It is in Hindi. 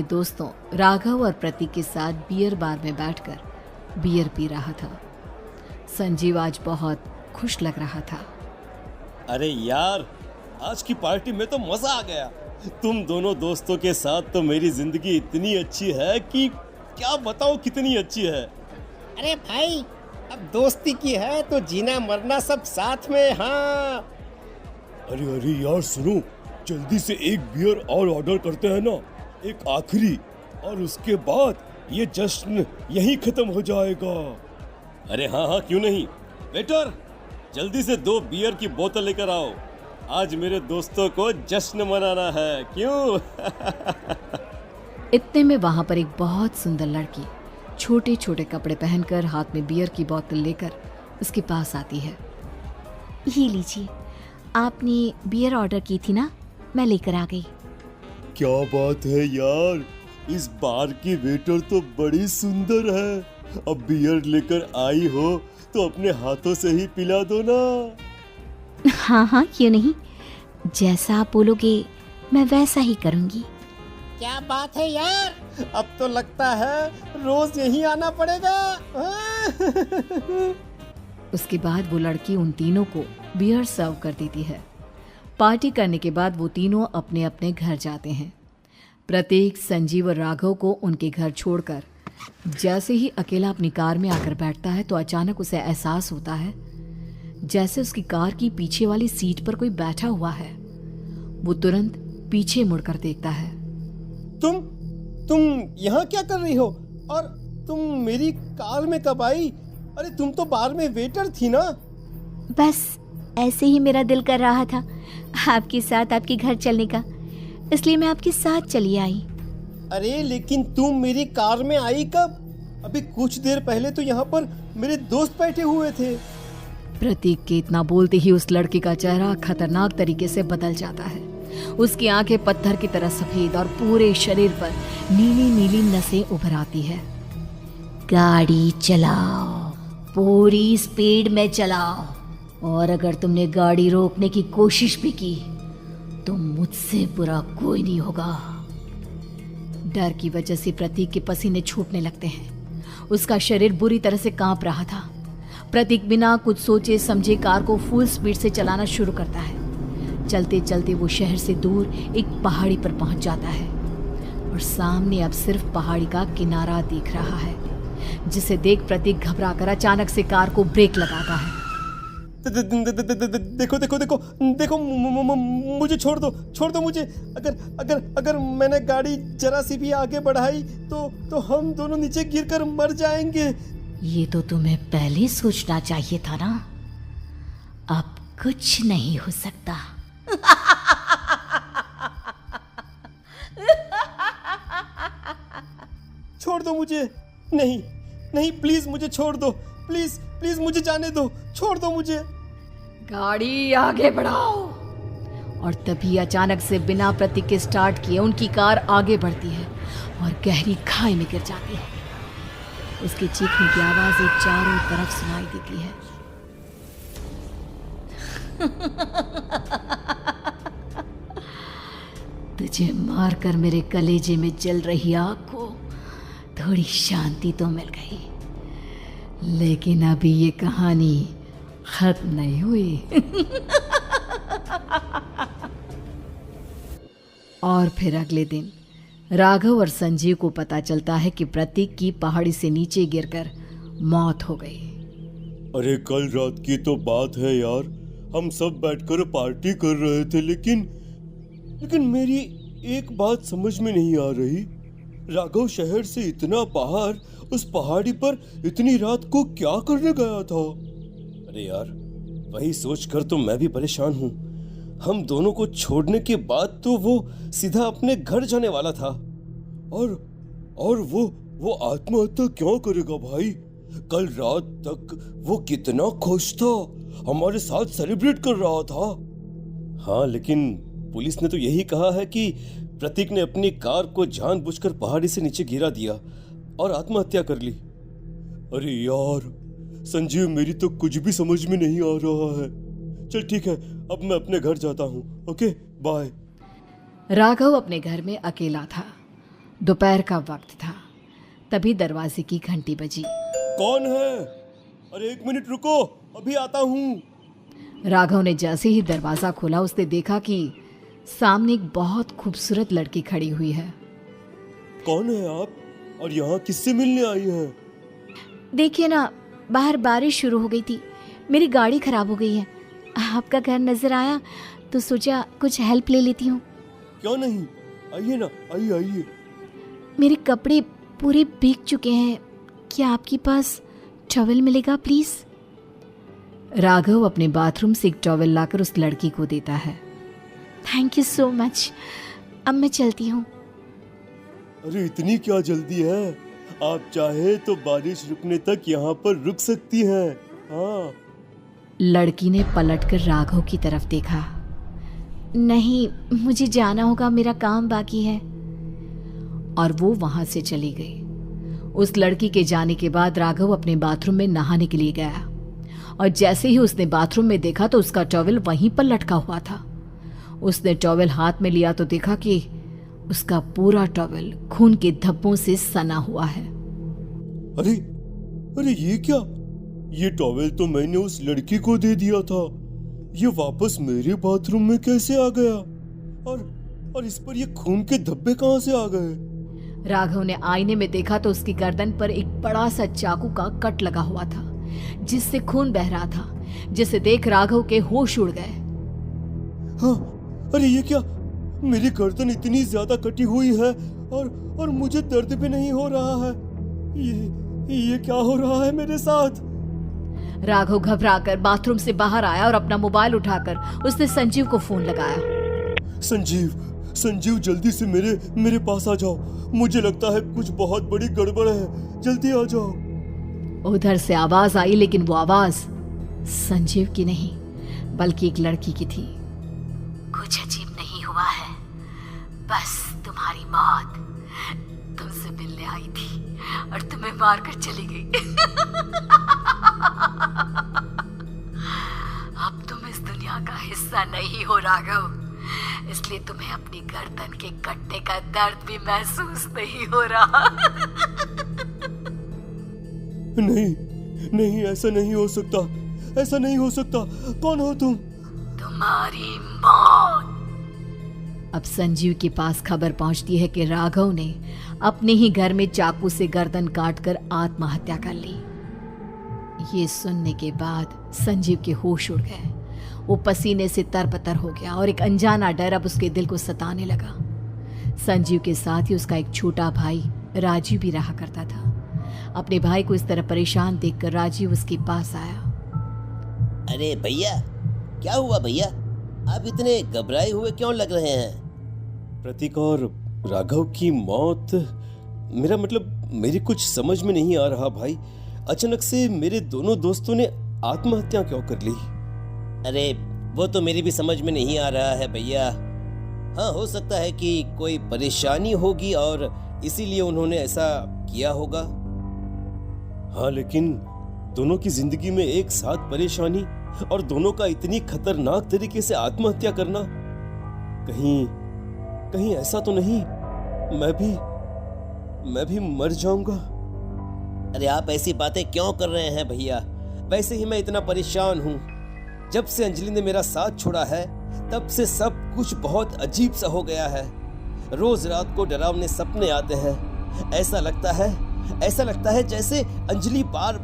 दोस्तों राघव और प्रतीक के साथ बियर बार में बैठकर बियर पी रहा था। संजीव आज बहुत खुश लग रहा था। अरे यार, आज की पार्टी में तो मजा आ गया। तुम दोनों दोस्तों के साथ तो मेरी जिंदगी इतनी अच्छी है कि क्या बताऊं कितनी अच्छी है। अरे भाई, अब दोस्ती की है तो जीना मरना सब साथ में। हाँ अरे अरे यार सुनो, जल्दी से एक बियर और ऑर्डर करते हैं ना, एक आखिरी, और उसके बाद ये जश्न यहीं खत्म हो जाएगा। अरे हाँ हाँ, क्यों नहीं। वेटर, जल्दी से 2 बियर की बोतल लेकर आओ। आज मेरे दोस्तों को जश्न मनाना है, क्यों? इतने में वहां पर एक बहुत सुंदर लड़की छोटे छोटे कपड़े पहनकर हाथ में बियर की बोतल लेकर उसके पास आती है। ये लीजिए, आपने बियर ऑर्डर की थी ना, मैं लेकर आ गई। क्या बात है यार, इस बार की वेटर तो बड़ी सुंदर है। अब बियर लेकर आई हो तो अपने हाथों से ही पिला दो ना। हाँ हाँ, क्यों नहीं, जैसा आप बोलोगे मैं वैसा ही करूँगी। क्या बात है यार, अब तो लगता है रोज यहीं आना पड़ेगा। उसके बाद वो लड़की उन तीनों को बियर सर्व कर देती है। पार्टी करने के बाद वो तीनों अपने अपने घर जाते हैं। प्रतीक, संजीव और राघव को उनके घर छोड़कर जैसे ही अकेला अपनी कार में आकर बैठता है तो अचानक उसे एहसास होता है जैसे उसकी कार की पीछे वाली सीट पर कोई बैठा हुआ है। वो तुरंत पीछे मुड़कर देखता है। तुम यहाँ क्या कर रही हो? और तुम मेरी कार में कब आई? अरे तुम तो बार में वेटर थी ना। बस ऐसे ही मेरा दिल कर रहा था आपके साथ आपके घर चलने का, इसलिए मैं आपके साथ चली आई। अरे लेकिन तुम मेरी कार में आई कब? अभी कुछ देर पहले तो यहाँ पर मेरे दोस्त बैठे हुए थे। प्रतीक के इतना बोलते ही उस लड़के का चेहरा खतरनाक तरीके से बदल जाता है। उसकी आंखें पत्थर की तरह सफेद और पूरे शरीर पर नीली नीली नसें उभर आती है। गाड़ी चलाओ, पूरी स्पीड में चलाओ, और अगर तुमने गाड़ी रोकने की कोशिश भी की तो मुझसे बुरा कोई नहीं होगा। डर की वजह से प्रतीक के पसीने छूटने लगते हैं। उसका शरीर बुरी तरह से कांप रहा था। प्रतीक बिना कुछ सोचे समझे कार को फुल स्पीड से चलाना शुरू करता है। चलते चलते वो शहर से दूर एक पहाड़ी पर पहुंच जाता है और सामने अब सिर्फ पहाड़ी का किनारा दिख रहा है, जिसे देख प्रतीक घबराकर अचानक से कार को ब्रेक लगाता है। देखो देखो देखो देखो, मुझे छोड़ दो मुझे। अगर मैंने गाड़ी जरा सी भी आगे बढ़ाई तो हम दोनों नीचे गिरकर मर जाएंगे। ये तो तुम्हें पहले सोचना चाहिए था ना। अब कुछ नहीं हो सकता। छोड़ दो मुझे। नहीं नहीं, प्लीज मुझे छोड़ दो। प्लीज प्लीज मुझे जाने दो, छोड़ दो मुझे। गाड़ी आगे बढ़ाओ। और तभी अचानक से बिना प्रतीक के स्टार्ट किए उनकी कार आगे बढ़ती है और गहरी खाई में गिर जाती है। उसके चीखने की आवाजें चारों तरफ सुनाई देती है। तुझे मारकर मेरे कलेजे में जल रही आग को थोड़ी शांति तो मिल गई, लेकिन अभी ये कहानी खत्म नहीं हुई। और फिर अगले दिन राघव और संजीव को पता चलता है कि प्रतीक की पहाड़ी से नीचे गिरकर मौत हो गई। अरे कल रात की तो बात है यार, हम सब बैठकर पार्टी कर रहे थे, लेकिन मेरी एक बात समझ में नहीं आ रही। राघव शहर से इतना बाहर उस पहाड़ी पर इतनी रात को क्या करने गया था? अरे यार, वही सोचकर तो मैं भी परेशान हूँ। हम दोनों को छोड़ने के बाद तो वो सीधा अपने घर जाने वाला था, और वो आत्महत्या क्यों करेगा भाई? कल रात तक वो कितना खुश था, हमारे साथ सेलिब्रेट कर रहा था। हाँ, लेकिन पुलिस ने तो यही कहा है कि प्रतीक ने अपनी कार को जानबूझकर पहाड़ी से नीचे गिरा दिया और आत्महत्या कर ली। अरे यार संजीव, मेरी तो कुछ भी समझ में नहीं आ रहा है। चल ठीक है, अब मैं अपने घर जाता हूँ। Okay, bye. राघव अपने घर में अकेला था। दोपहर का वक्त था। तभी दरवाजे की घंटी बजी। कौन है? अरे 1 मिनट रुको, अभी आता हूँ। राघव ने जैसे ही दरवाज़ा खोला उसने देखा कि सामने एक बहुत खूबसूरत लड़की खड़ी हुई है। कौन है आप और यहाँ किससे मिलने आई हैं? देखिए ना, बाहर बारिश शुरू हो गई थी, मेरी गाड़ी खराब हो गई है। आपका घर नजर आया तो सोचा कुछ हेल्प ले लेती हूँ। क्यों नहीं, आइए ना, आइए आइए। मेरे कपड़े पूरे भीग चुके हैं, क्या आपके पास टॉवल मिलेगा प्लीज? राघव अपने बाथरूम से एक टॉवल लाकर उस लड़की को देता है। थैंक यू सो मच, अब मैं चलती हूँ। अरे इतनी क्या जल्दी है? आप चाहे तो बारिश रुकने तक यहाँ पर रुक सकती हैं। हाँ। लड़की ने पलटकर राघव की तरफ देखा। नहीं, मुझे जाना होगा, मेरा काम बाकी है। और वो वहां से चली गई। उस लड़की के जाने के बाद राघव अपने बाथरूम में नहाने के लिए गया और जैसे ही उसने बाथरूम में देखा तो उसका टॉवल वहीं पर लटका हुआ था। उसने टॉवल हाथ में लिया तो देखा कि उसका पूरा टॉवल खून के धब्बों से सना हुआ है। अरे अरे ये क्या? ये टॉवल तो मैंने उस लड़की को दे दिया था। ये वापस मेरे बाथरूम में कैसे आ गया? और इस पर ये खून के धब्बे कहां से आ गए? राघव ने आईने में देखा तो उसकी गर्दन पर एक बड़ा सा चाकू का कट लगा हुआ था जिससे खून बह रहा था, जिसे देख राघव के होश उड़ गए। हाँ, अरे ये क्या? मेरी गर्दन इतनी ज्यादा कटी हुई है और मुझे दर्द भी नहीं हो रहा है। ये क्या हो रहा है मेरे साथ? राघव घबराकर बाथरूम से बाहर आया और अपना मोबाइल उठाकर उसने संजीव को फोन लगाया। संजीव जल्दी से मेरे पास आ जाओ। मुझे लगता है कुछ बहुत बड़ी गड़बड़ है, जल्दी आ जाओ। उधर से आवाज आई, लेकिन वो आवाज संजीव की नहीं बल्कि एक लड़की की थी। कुछ अजीब नहीं हुआ है, बस तुम्हारी मौत तुमसे मिलने आई थी और तुम्हें मारकर चली गई। अब तुम इस दुनिया का हिस्सा नहीं हो राघव, इसलिए तुम्हें अपनी गर्दन के कटने का दर्द भी महसूस नहीं हो रहा। नहीं, ऐसा नहीं हो सकता, ऐसा नहीं हो सकता। कौन हो तुम? तुम्हारी मौत। अब संजीव के पास खबर पहुंचती है कि राघव ने अपने ही घर में चाकू से गर्दन काटकर आत्महत्या कर ली। ये सुनने के बाद संजीव के होश उड़ गए। वो पसीने से तरबतर हो गया और एक अनजाना डर अब उसके दिल को सताने लगा। संजीव के साथ ही उसका एक छोटा भाई राजीव भी रहा करता था। अपने भाई को इस तरह परेशान देखकर राजीव उसके पास आया। अरे भैया, क्या हुआ भैया? आप इतने घबराए हुए क्यों लग रहे हैं? प्रतीक और राघव की मौत, मेरा मतलब मेरी कुछ समझ में नहीं आ रहा भाई। अचानक से मेरे दोनों दोस्तों ने आत्महत्या क्यों कर ली? अरे वो तो मेरी भी समझ में नहीं आ रहा है भैया। हाँ, हो सकता है कि कोई परेशानी होगी और इसीलिए उन्होंने ऐसा किया होगा। हाँ, लेकिन दोनों की जिंदगी में एक साथ परेशानी और दोनों का इतनी खतरनाक तरीके से आत्महत्या करना, कहीं ऐसा तो नहीं मैं भी मर जाऊंगा? अरे आप ऐसी बातें क्यों कर रहे हैं भैया? वैसे ही मैं इतना परेशान हूँ। जब से अंजलि ने मेरा साथ छोड़ा है तब से सब कुछ बहुत अजीब सा हो गया है। रोज रात को डरावने सपने आते हैं। ऐसा लगता है जैसे अंजलि बार बार